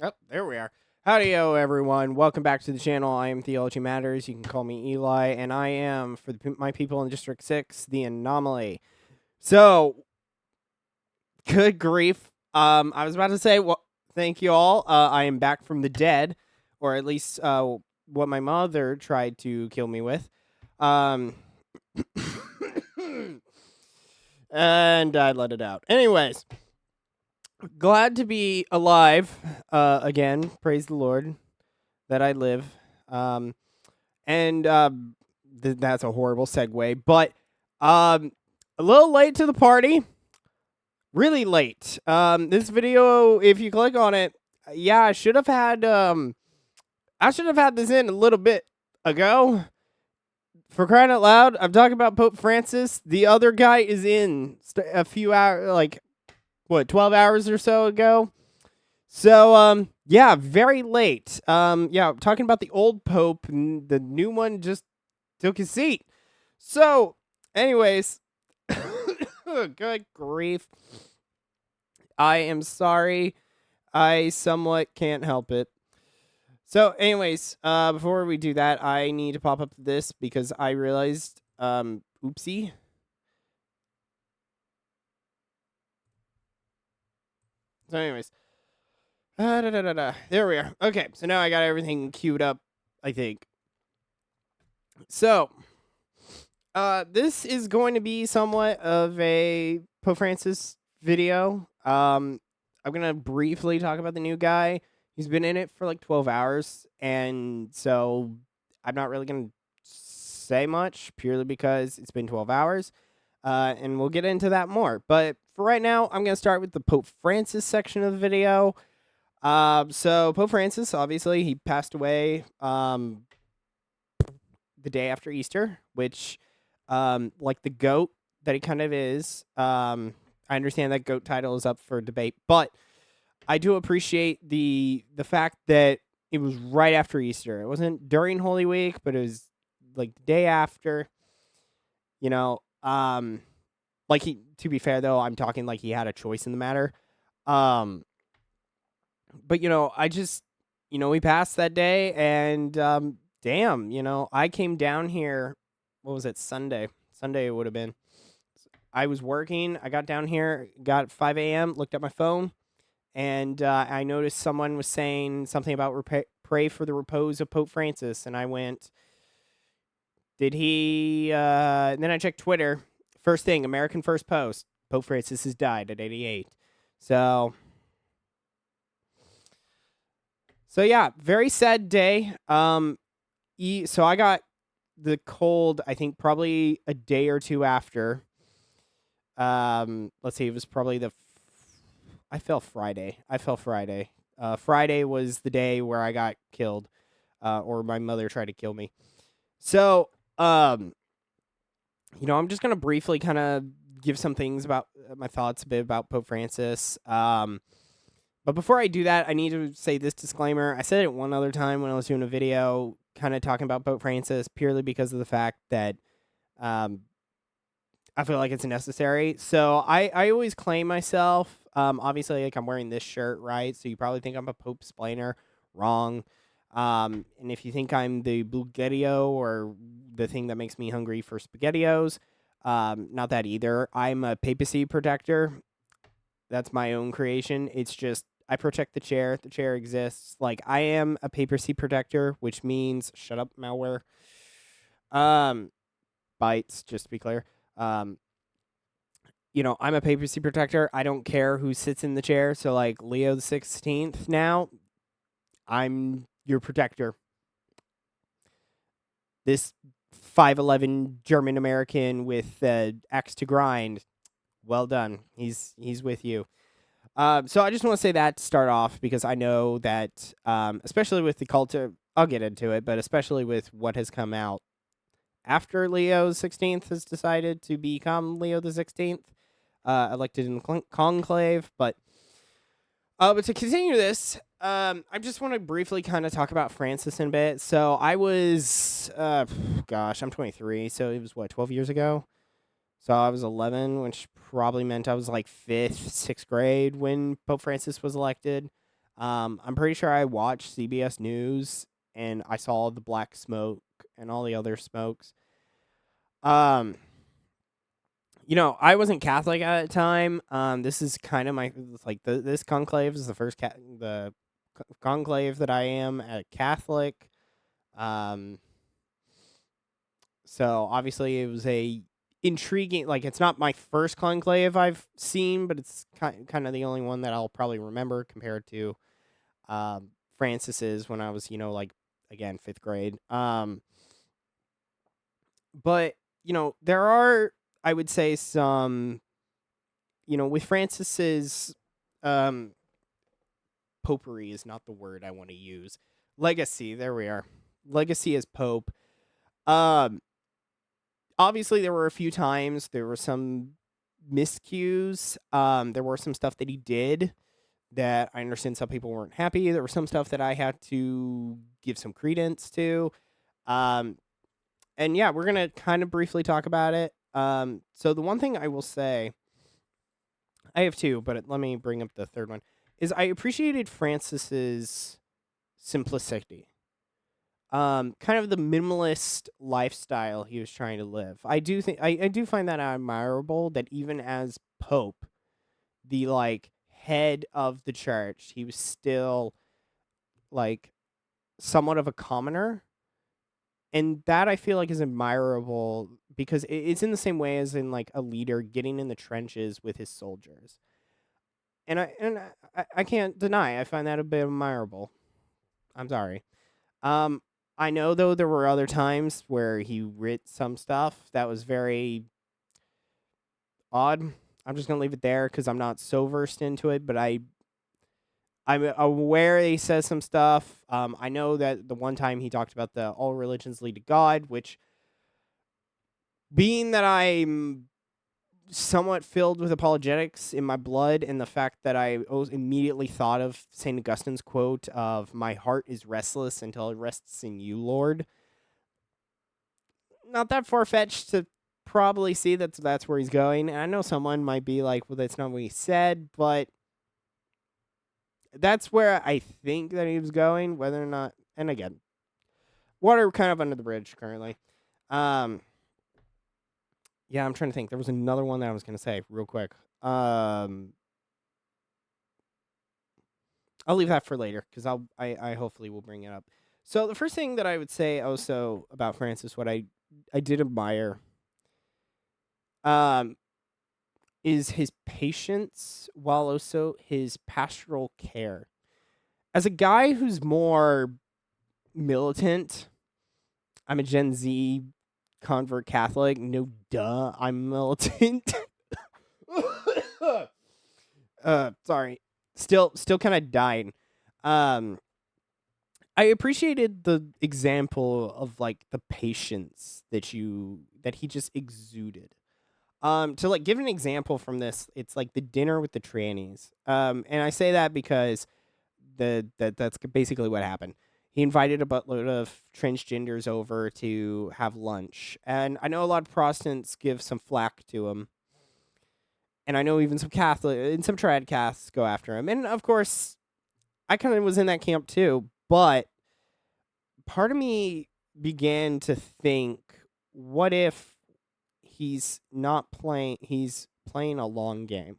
Oh, there we are. Howdy-o, everyone. Welcome back to the channel. I am TheologyMatters. You can call me Eli, and I am, for my people in District 6, The Anomaly. So, good grief. I was about to say, well, thank you all. I am back from the dead, or at least what my mother tried to kill me with. Um, and I let it out. Anyways, glad to be alive again. Praise the Lord that I live. And that's a horrible segue, but a little late to the party. Really late. This video, if you click on it, yeah, I should have had this in a little bit ago. For crying out loud, I'm talking about Pope Francis. The other guy is in a few hours, like 12 hours or so ago. So, yeah, very late. Yeah, talking about the old Pope, and the new one just took his seat. So, anyways, good grief. I am sorry. I somewhat can't help it. So, anyways, before we do that, I need to pop up this because I realized, oopsie. So, anyways, there we are. Okay, so now I got everything queued up, I think. So, this is going to be somewhat of a Pope Francis video. I'm gonna briefly talk about the new guy. He's been in it for like 12 hours, and so I'm not really gonna say much purely because it's been 12 hours. And we'll get into that more. But for right now, I'm gonna start with the Pope Francis section of the video. So Pope Francis, obviously, he passed away the day after Easter, which like the goat that he kind of is. I understand that goat title is up for debate, but I do appreciate the fact that it was right after Easter. It wasn't during Holy Week, but it was like the day after. You know, like to be fair though, I'm talking like he had a choice in the matter. But I just we passed that day, and damn, I came down here. What was it? Sunday. Sunday it would have been. I was working. I got down here, got 5 a.m., looked at my phone, and I noticed someone was saying something about pray for the repose of Pope Francis. And I went, did he? And then I checked Twitter. First thing, American First Post. Pope Francis has died at 88. So yeah, very sad day. So I got the cold, I think probably a day or two after. Let's see, it was probably I fell Friday. Friday was the day where I got killed, or my mother tried to kill me. So, I'm just gonna briefly kind of give some things about my thoughts a bit about Pope Francis. But before I do that, I need to say this disclaimer. I said it one other time when I was doing a video kind of talking about Pope Francis purely because of the fact that I feel like it's necessary. So I always claim myself. Obviously, like I'm wearing this shirt, right? So you probably think I'm a Pope splainer. Wrong. And if you think I'm the Bluegetio or the thing that makes me hungry for SpaghettiOs, not that either. I'm a Papacy protector. That's my own creation. It's just I protect the chair. The chair exists. Like I am a papacy protector, which means shut up, malware. Bites, just to be clear. I'm a papacy protector. I don't care who sits in the chair. So like Leo XIV now, I'm your protector. This 5'11" German American with axe to grind. Well done. He's with you. So I just want to say that to start off because I know that, especially with the cult of, I'll get into it, but especially with what has come out after Leo XVI has decided to become Leo the 16th, elected in the conclave. But to continue this, I just want to briefly kind of talk about Francis in a bit. So I was, I'm 23, so it was 12 years ago? So I was 11, which probably meant I was like 5th, 6th grade when Pope Francis was elected. I'm pretty sure I watched CBS News and I saw the black smoke and all the other smokes. Um, I wasn't Catholic at the time. This is kind of this conclave is the first conclave that I am a Catholic. Um, so obviously it was a intriguing. Like, it's not my first conclave I've seen, but it's kind of the only one that I'll probably remember compared to Francis's when I was like, again, 5th grade. But there are, I would say, some with Francis's um popery is not the word I want to use. Legacy, there we are. Legacy as Pope. Um Obviously there were a few times there were some miscues. There were some stuff that he did that I understand some people weren't happy. There was some stuff that I had to give some credence to. Um and yeah, we're going to kind of briefly talk about it. So the one thing I will say, I have two, but let me bring up the third one, is I appreciated Francis's simplicity. Kind of the minimalist lifestyle he was trying to live. I do think I do find that admirable that even as Pope, the head of the church, he was still like somewhat of a commoner. And that I feel like is admirable because it's in the same way as in like a leader getting in the trenches with his soldiers. And I can't deny I find that a bit admirable. I'm sorry. Um, I know though there were other times where he writ some stuff that was very odd. I'm just gonna leave it there because I'm not so versed into it, but I'm aware he says some stuff. I know that the one time he talked about the all religions lead to God, which, being that I'm somewhat filled with apologetics in my blood, and the fact that I immediately thought of St. Augustine's quote of "My heart is restless until it rests in you, Lord." Not that far fetched to probably see that's where he's going. And I know someone might be like, "Well, that's not what he said," but that's where I think that he was going. Whether or not, and again, water kind of under the bridge currently. Um, yeah, I'm trying to think. There was another one that I was gonna say real quick. I'll leave that for later because I hopefully will bring it up. So the first thing that I would say also about Francis, what I did admire, um, is his patience while also his pastoral care. As a guy who's more militant, I'm a Gen Z convert Catholic. No, duh, I'm militant. Sorry, still kind of dying. Um, I appreciated the example of like the patience that he just exuded. To like give an example from this, it's like the dinner with the trannies. And I say that because that's basically what happened. He invited a buttload of transgenders over to have lunch, and I know a lot of Protestants give some flack to him, and I know even some Catholic and some trad Caths go after him, and of course, I kind of was in that camp too. But part of me began to think, what if he's not playing? He's playing a long game.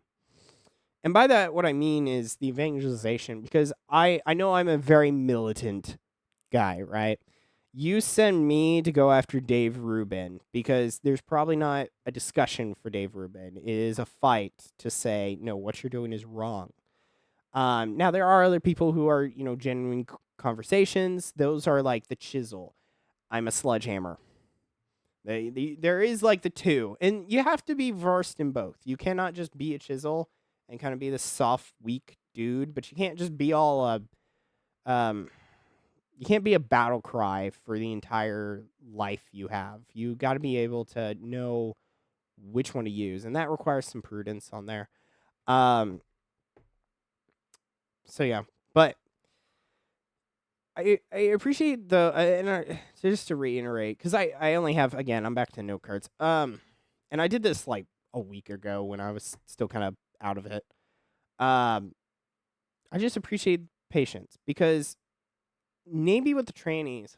And by that, what I mean is the evangelization, because I know I'm a very militant guy, right? You send me to go after Dave Rubin because there's probably not a discussion for Dave Rubin. It is a fight to say, no, what you're doing is wrong. Now, there are other people who are, genuine conversations. Those are like the chisel. I'm a sledgehammer. There is like the two, and you have to be versed in both. You cannot just be a chisel and kind of be this soft, weak dude, but you can't just be all um, you can't be a battle cry for the entire life you have. You got to be able to know which one to use, and that requires some prudence on there. Um, so yeah, but I appreciate so just to reiterate, because I only have, again, I'm back to note cards. And I did this like a week ago when I was still kind of out of it. I just appreciate patience, because maybe with the trannies,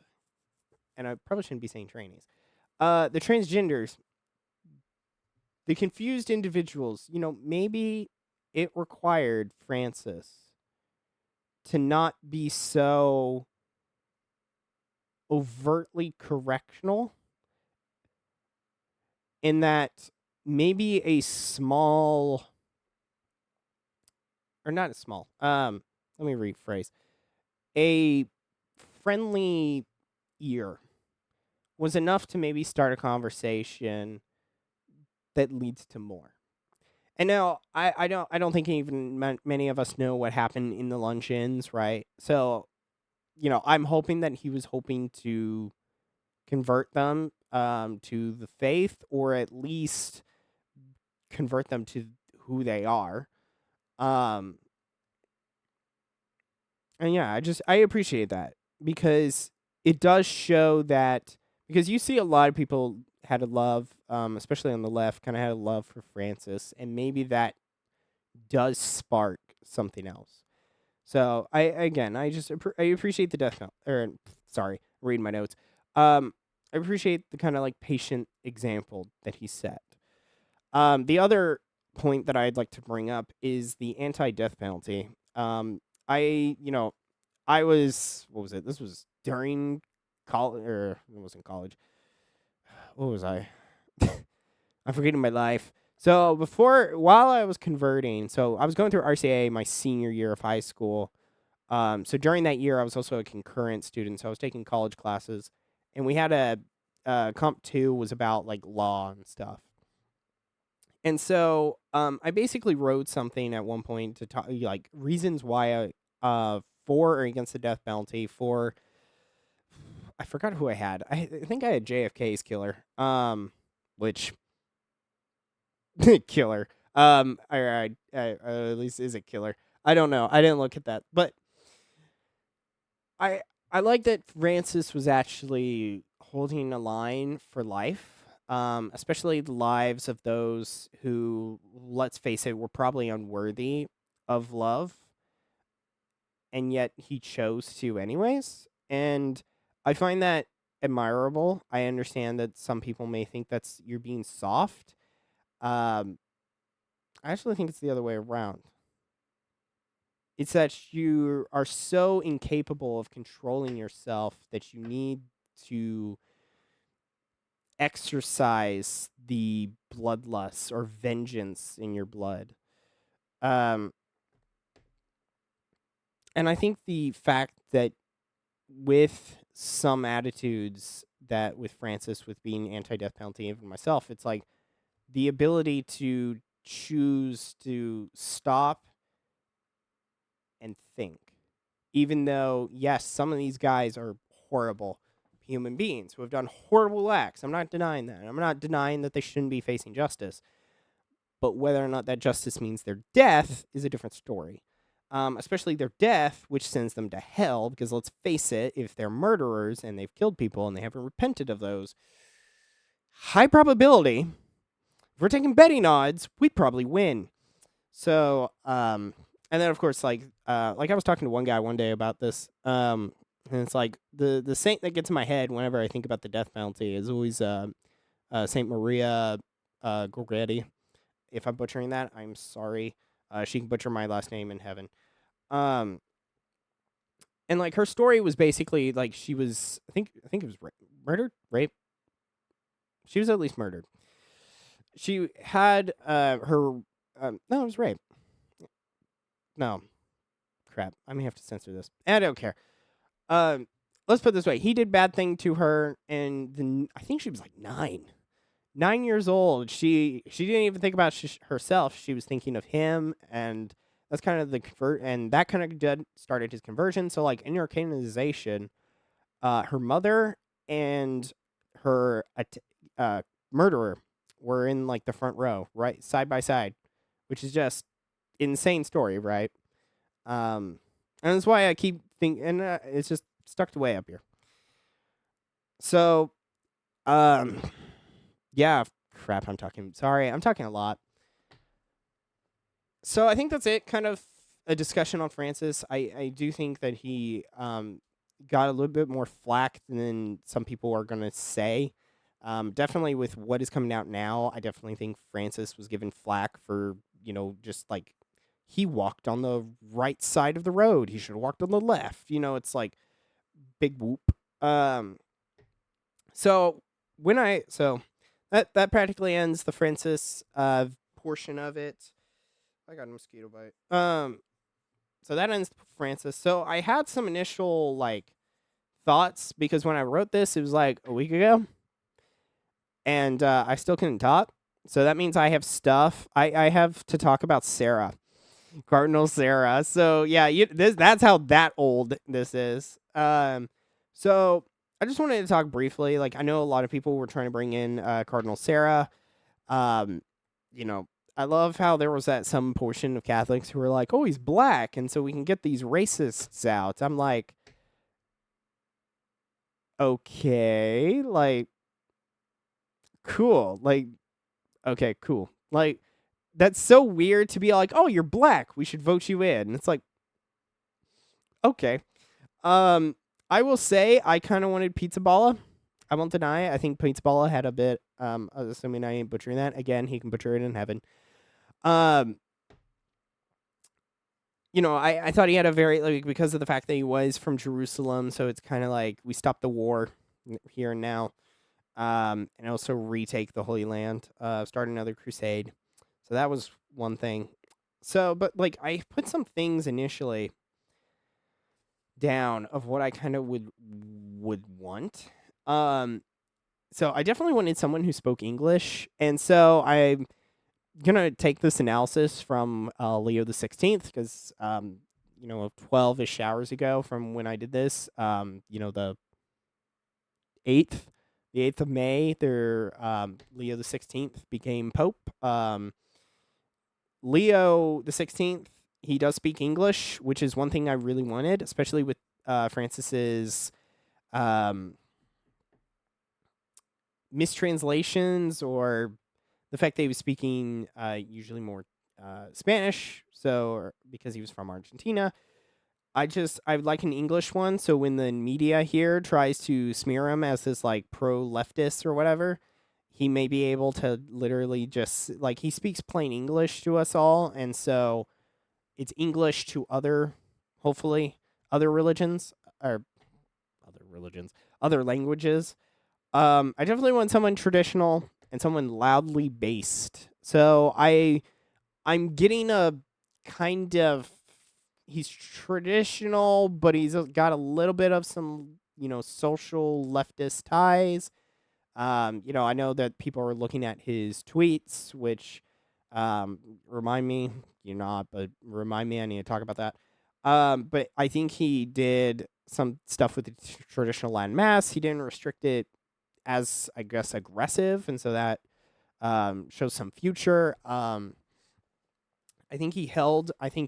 and I probably shouldn't be saying trannies, the transgenders, the confused individuals, maybe it required Francis to not be so overtly correctional, in that maybe a small, or not a small, let me rephrase, a friendly ear was enough to maybe start a conversation that leads to more. And now I don't think even many of us know what happened in the luncheons, right? So, I'm hoping that he was hoping to convert them to the faith, or at least convert them to who they are. Um and yeah, I appreciate that, because it does show that, because you see a lot of people had a love, especially on the left, kind of had a love for Francis, and maybe that does spark something else. So I appreciate the death note, or sorry, reading my notes. I appreciate the kind of like patient example that he set. The other point that I'd like to bring up is the anti-death penalty. I I was, what was it? This was during college, or it wasn't college. What was I? I'm forgetting my life. So while I was converting, so I was going through RCA my senior year of high school. So during that year, I was also a concurrent student, so I was taking college classes, and we had comp two was about like law and stuff. And so, I basically wrote something at one point to talk like reasons why for or against the death penalty. For, I forgot who I had. I think I had JFK's killer. Which killer. At least is it killer? I don't know. I didn't look at that, but I I like that Francis was actually holding a line for life. Especially the lives of those who, let's face it, were probably unworthy of love, and yet he chose to anyways. And I find that admirable. I understand that some people may think that's you're being soft. Um, I actually think it's the other way around. It's that you are so incapable of controlling yourself that you need to exercise the bloodlust or vengeance in your blood. Um, and I think the fact that with some attitudes, that with Francis, with being anti-death penalty, even myself, it's like the ability to choose to stop and think. Even though, yes, some of these guys are horrible human beings who have done horrible acts. I'm not denying that. I'm not denying that they shouldn't be facing justice. But whether or not that justice means their death is a different story. Especially their death, which sends them to hell, because let's face it, if they're murderers and they've killed people and they haven't repented of those, high probability, if we're taking betting odds, we'd probably win. So, and then of course, I was talking to one guy one day about this, and it's like the saint that gets in my head whenever I think about the death penalty is always Saint Maria Goretti. If I'm butchering that, I'm sorry. She can butcher my last name in heaven. Um, and like her story was basically like she was, I think it was murdered, rape. She was at least murdered. She had her no, it was rape. No, crap. I may have to censor this. I don't care. Um, let's put it this way: he did bad thing to her, and then I think she was like 9 years old. She didn't even think about herself. She was thinking of him, and that's kind of and that kind of started his conversion. So like in her canonization, her mother and her murderer were in like the front row, right side by side, which is just insane story, right? And that's why I keep thinking, and it's just stuck way up here. So, yeah, crap. I'm talking a lot. So I think that's it. Kind of a discussion on Francis. I do think that he got a little bit more flack than some people are going to say. Definitely with what is coming out now, I definitely think Francis was given flack for, just like he walked on the right side of the road. He should have walked on the left. It's like big whoop. Um, so that practically ends the Francis portion of it. I got a mosquito bite. So that ends Francis. So I had some initial like thoughts because when I wrote this, it was like a week ago, and I still couldn't talk. So that means I have stuff. I have to talk about Sarah, Cardinal Sarah. So yeah, that's how that old this is. So I just wanted to talk briefly. Like I know a lot of people were trying to bring in Cardinal Sarah. Um, you know, I love how there was that some portion of Catholics who were like, "Oh, he's black, and so we can get these racists out." I'm like, okay, like, cool, like, okay, cool, like, that's so weird to be like, "Oh, you're black, we should vote you in." And it's like, okay, I will say I kind of wanted Pizza Balla. I won't deny it. I think Pizza Balla had a bit. Assuming I ain't butchering that again, he can butcher it in heaven. Um, I thought he had a very, like, because of the fact that he was from Jerusalem, so it's kind of like we stop the war here and now, and also retake the Holy Land, start another crusade. So that was one thing. So, but like I put some things initially down of what I kind of would want. So I definitely wanted someone who spoke English, and so I'm gonna take this analysis from Leo the 16th because 12ish hours ago from when I did this, the 8th, of May, Leo the 16th became Pope. Leo the 16th, he does speak English, which is one thing I really wanted, especially with Francis's mistranslations or the fact that he was speaking usually more Spanish, so because he was from Argentina. I would like an English one, so when the media here tries to smear him as this like pro leftist or whatever, he may be able to literally just like he speaks plain English to us all, and so it's English to hopefully other religions or other languages. I definitely want someone traditional and someone loudly based. So I'm getting a kind of he's traditional, but he's got a little bit of some social leftist ties. I know that people are looking at his tweets, which remind me, you're not, but remind me I need to talk about that. But I think he did some stuff with the traditional Latin Mass. He didn't restrict it as, I guess, aggressive, and so that shows some future. I think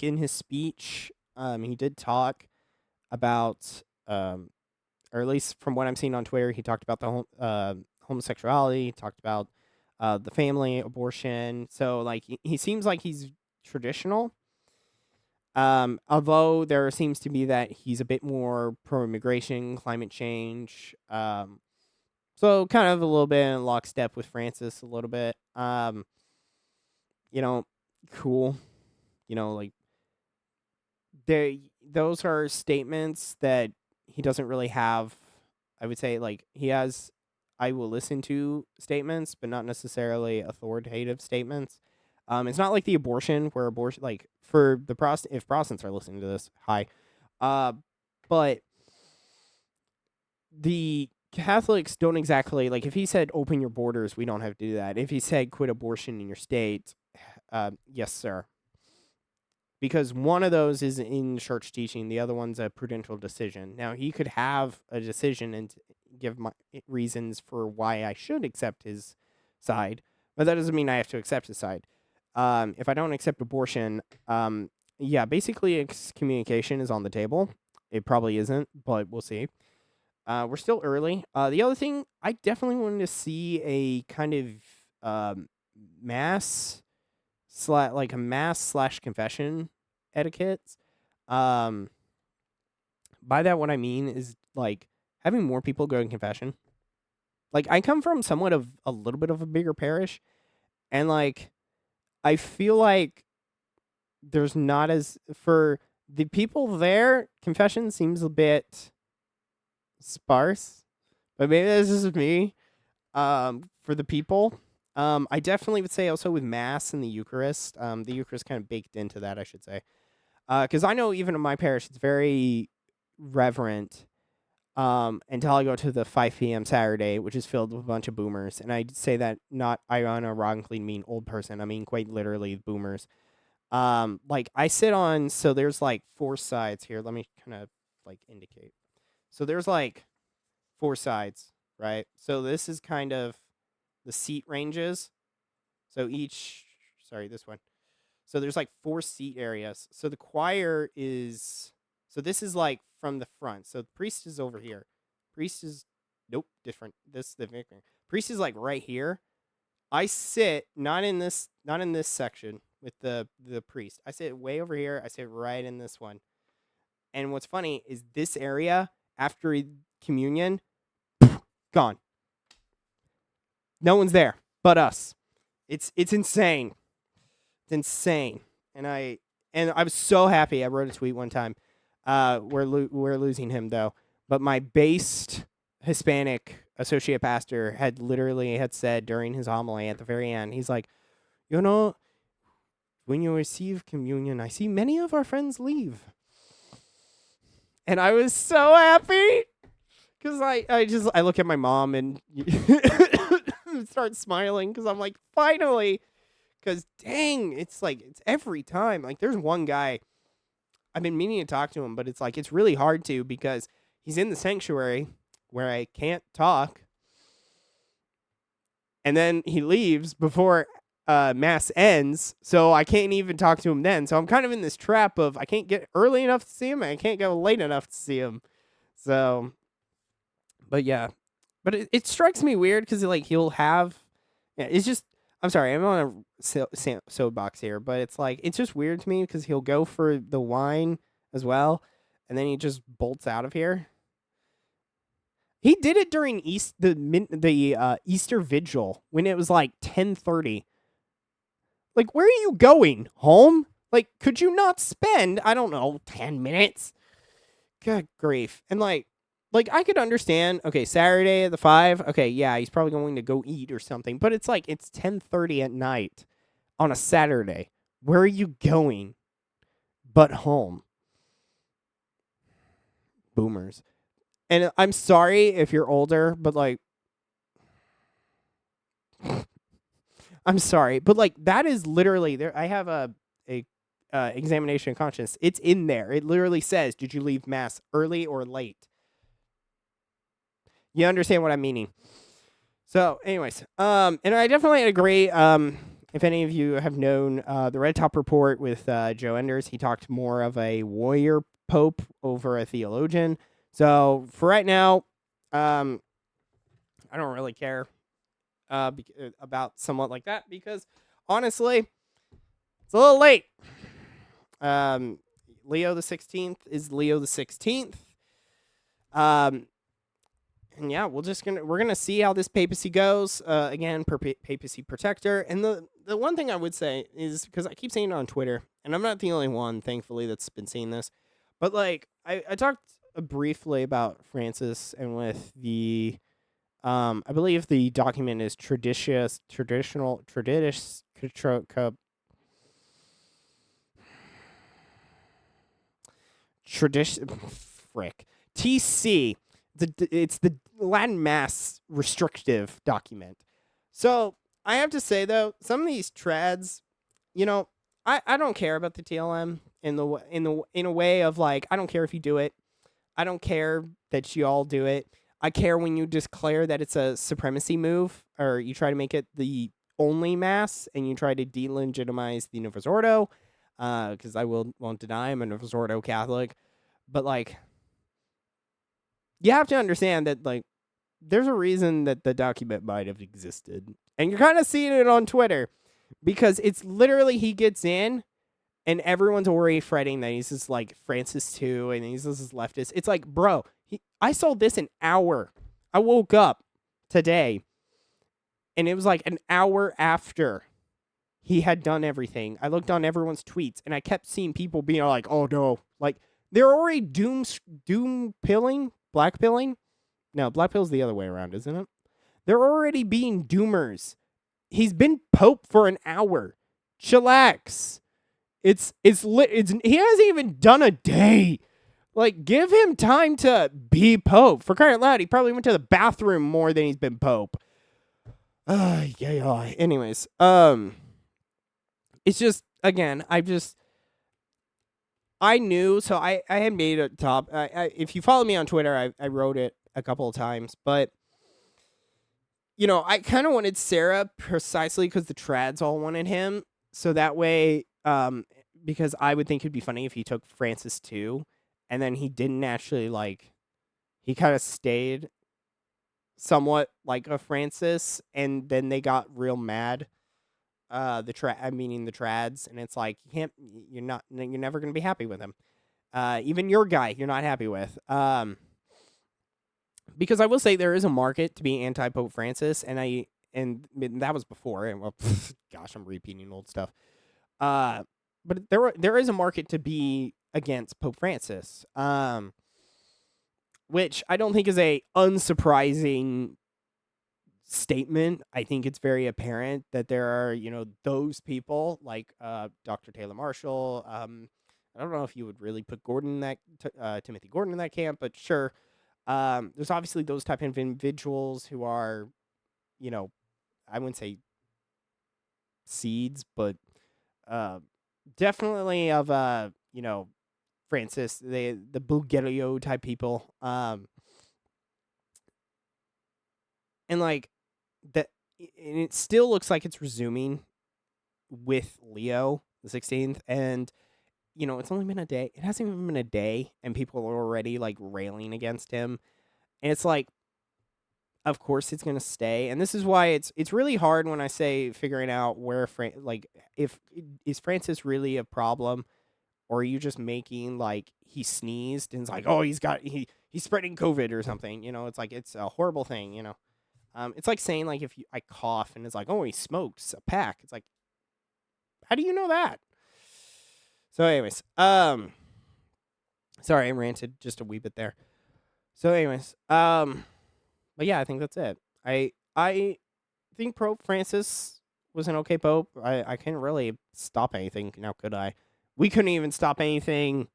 in his speech, he did talk about, or at least from what I'm seeing on Twitter, he talked about the homosexuality, he talked about the family, abortion. So, like, he seems like he's traditional. Although there seems to be that he's a bit more pro-immigration, climate change. So kind of a little bit in lockstep with Francis a little bit. You know, cool. Like those are statements that he doesn't really have. I would say like he has I will listen to statements, but not necessarily authoritative statements. It's not like the abortion where abortion like for the if Protestants are listening to this, hi. But the Catholics don't exactly like if he said open your borders, we don't have to do that. If he said quit abortion in your state, yes, sir. Because one of those is in church teaching, the other one's a prudential decision. Now, he could have a decision and give my reasons for why I should accept his side, but that doesn't mean I have to accept his side. If I don't accept abortion, yeah, basically excommunication is on the table. It probably isn't, but we'll see. We're still early. The other thing, I definitely wanted to see a kind of mass slash confession etiquettes. Um, by that, what I mean is like having more people go to confession. Like I come from somewhat of a little bit of a bigger parish, and like I feel like there's not as for the people there. Confession seems a bit sparse, but maybe this is me. For the people, I definitely would say also with Mass and the Eucharist. The Eucharist kind of baked into that, I should say. Because I know even in my parish, it's very reverent. Until I go to the 5 p.m. Saturday, which is filled with a bunch of boomers. And I say that not ironically mean old person. I mean quite literally boomers. Like I sit on, so there's like 4 sides here. Let me kind of like indicate. So there's like 4 sides, right? So this is kind of the seat ranges. So this one. So there's like 4 seat areas. So the choir is, so this is like from the front. So the priest is over here. Priest is, nope, different. This the vicar. Priest is like right here. I sit not in this section with the priest. I sit way over here. I sit right in this one. And what's funny is this area after communion, gone. No one's there but us. It's insane. It's insane. And I was so happy. I wrote a tweet one time. We're losing him though. But my based Hispanic associate pastor had said during his homily at the very end, he's like, when you receive communion, I see many of our friends leave. And I was so happy because I look at my mom and start smiling because I'm like, finally. Because dang, it's every time. Like there's one guy, I've been meaning to talk to him, but it's like it's really hard to because he's in the sanctuary where I can't talk. And then he leaves before Mass ends, so I can't even talk to him then. So I'm kind of in this trap of I can't get early enough to see him and I can't go late enough to see him. So, but yeah. But it strikes me weird because he'll have, it's just, I'm sorry, I'm on a soapbox here, but it's just weird to me because he'll go for the wine as well, and then he just bolts out of here. He did it during the Easter Vigil when it was like 10:30. Like, where are you going? Home? Like, could you not spend, I don't know, 10 minutes? Good grief. And like I could understand, okay, Saturday at the 5, okay, yeah, he's probably going to go eat or something, but it's 10:30 at night on a Saturday. Where are you going but home? Boomers. And I'm sorry if you're older, but I'm sorry, but that is literally there. I have a examination of conscience. It's in there. It literally says, did you leave Mass early or late? You understand what I'm meaning. So, anyways, and I definitely agree. If any of you have known the Red Top Report with Joe Enders, he talked more of a warrior pope over a theologian. So, for right now, I don't really care about somewhat like that because, honestly, it's a little late. Leo the 16th is Leo the 16th. And yeah, we're gonna see how this papacy goes. Again, papacy protector. And the one thing I would say is, because I keep saying it on Twitter, and I'm not the only one, thankfully, that's been saying this, but I talked briefly about Francis and with the I believe the document is traditional frick TC. It's the Latin Mass restrictive document. So I have to say though, some of these trads, I don't care about the TLM in a way of I don't care if you do it. I don't care that you all do it. I care when you declare that it's a supremacy move, or you try to make it the only Mass, and you try to delegitimize the Novus Ordo. Because I won't deny I'm a Novus Ordo Catholic, but you have to understand that there's a reason that the document might have existed, and you're kind of seeing it on Twitter because it's literally he gets in And everyone's already fretting that he's just like Francis too, and he's just leftist. It's like, bro, I saw this an hour. I woke up today, and it was like an hour after he had done everything. I looked on everyone's tweets, and I kept seeing people being like, "Oh no!" Like they're already doom pilling, black pilling. No, black pill's the other way around, isn't it? They're already being doomers. He's been Pope for an hour. Chillax. It's he hasn't even done a day. Like, give him time to be Pope. For crying out loud, he probably went to the bathroom more than he's been Pope. Yeah. Anyways, it's just, again, I knew, so I had made a top. If you follow me on Twitter, I wrote it a couple of times, but I kind of wanted Sarah precisely because the trads all wanted him, so that way, because I would think it'd be funny if he took Francis too, and then he didn't actually he kind of stayed somewhat like a Francis, and then they got real mad. Meaning the trads, and it's like you're never gonna be happy with him. Even your guy, you're not happy with. Because I will say there is a market to be anti Pope Francis, and that was before. And well, gosh, I'm repeating old stuff. But there is a market to be against Pope Francis. Which I don't think is a unsurprising statement. I think it's very apparent that there are, those people like Dr. Taylor Marshall. I don't know if you would really put Timothy Gordon in that camp, but sure. There's obviously those type of individuals who are, I wouldn't say seeds, but definitely of Francis, the Bulgario type people. And like that, and it still looks like it's resuming with Leo the 16th, and it's only been a day. It hasn't even been a day, and people are already like railing against him. And it's like, of course it's gonna stay. And this is why it's really hard when I say figuring out where if is Francis really a problem, or are you just making like he sneezed and it's like, oh, he's spreading COVID or something. It's like it's a horrible thing. It's like saying like if I cough and it's like, oh, he smokes a pack. It's like, how do you know that? So anyways, sorry, I ranted just a wee bit there. So anyways, but yeah, I think that's it. I think Pope Francis was an okay pope. I couldn't really stop anything. Now could I? We couldn't even stop anything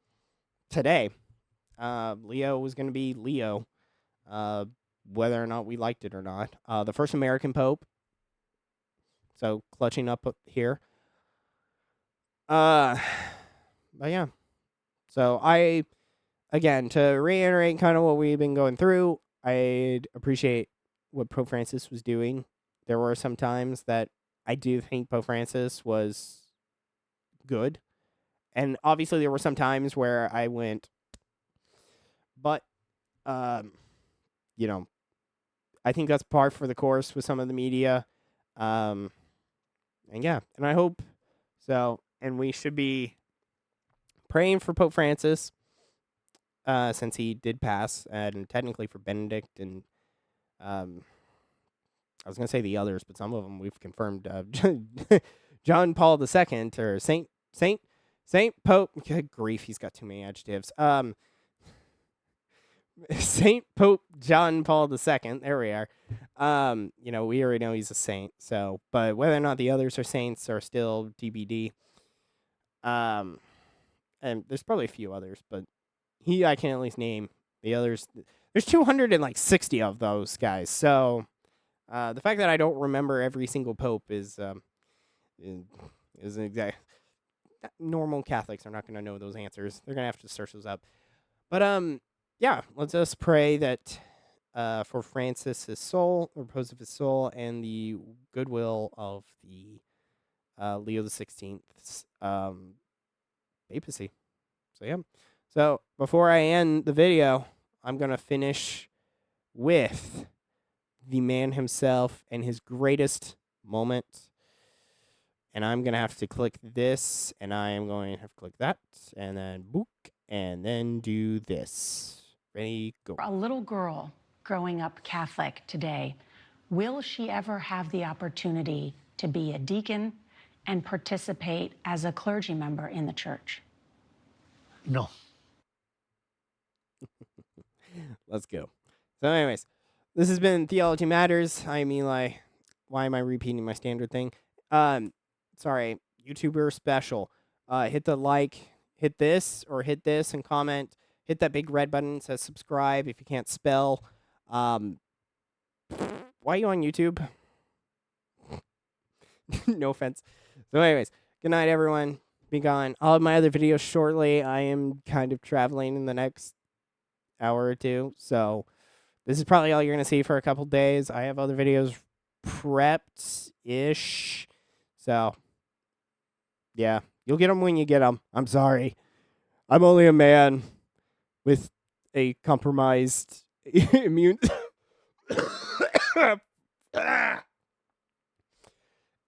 today. Leo was going to be Leo, whether or not we liked it or not. The first American pope. So clutching up here. But yeah. So again, to reiterate kind of what we've been going through, I'd appreciate what Pope Francis was doing. There were some times that I do think Pope Francis was good. And obviously there were some times where I went, but, I think that's par for the course with some of the media. And yeah, and I hope so. And we should be praying for Pope Francis, since he did pass, and technically for Benedict and, I was going to say the others, but some of them we've confirmed, John Paul II, or Saint Pope, good grief, he's got too many adjectives. Saint Pope John Paul II, there we are. We already know he's a saint, so, but whether or not the others are saints are still TBD. And there's probably a few others, but I can at least name the others. There's 260 of those guys, so the fact that I don't remember every single pope is exact. Normal Catholics are not going to know those answers. They're going to have to search those up. But yeah, let's just pray that for Francis's soul, the repose of his soul, and the goodwill of the Leo the 16th's papacy. So yeah. So before I end the video, I'm going to finish with the man himself and his greatest moment. And I'm going to have to click this, and I am going to have to click that, and then book, and then do this. Ready, go. A little girl growing up Catholic today, will she ever have the opportunity to be a deacon and participate as a clergy member in the church? No. Let's go. So anyways, this has been Theology Matters. I'm Eli. Why am I repeating my standard thing? Sorry, YouTuber special. Hit the like, hit this, and comment. Hit that big red button that says subscribe if you can't spell. Why are you on YouTube? No offense. So anyways, good night, everyone. Be gone. I'll have my other videos shortly. I am kind of traveling in the next hour or two, so this is probably all you're going to see for a couple days. I have other videos prepped-ish, so yeah, you'll get them when you get them. I'm sorry. I'm only a man with a compromised immune...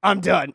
I'm done.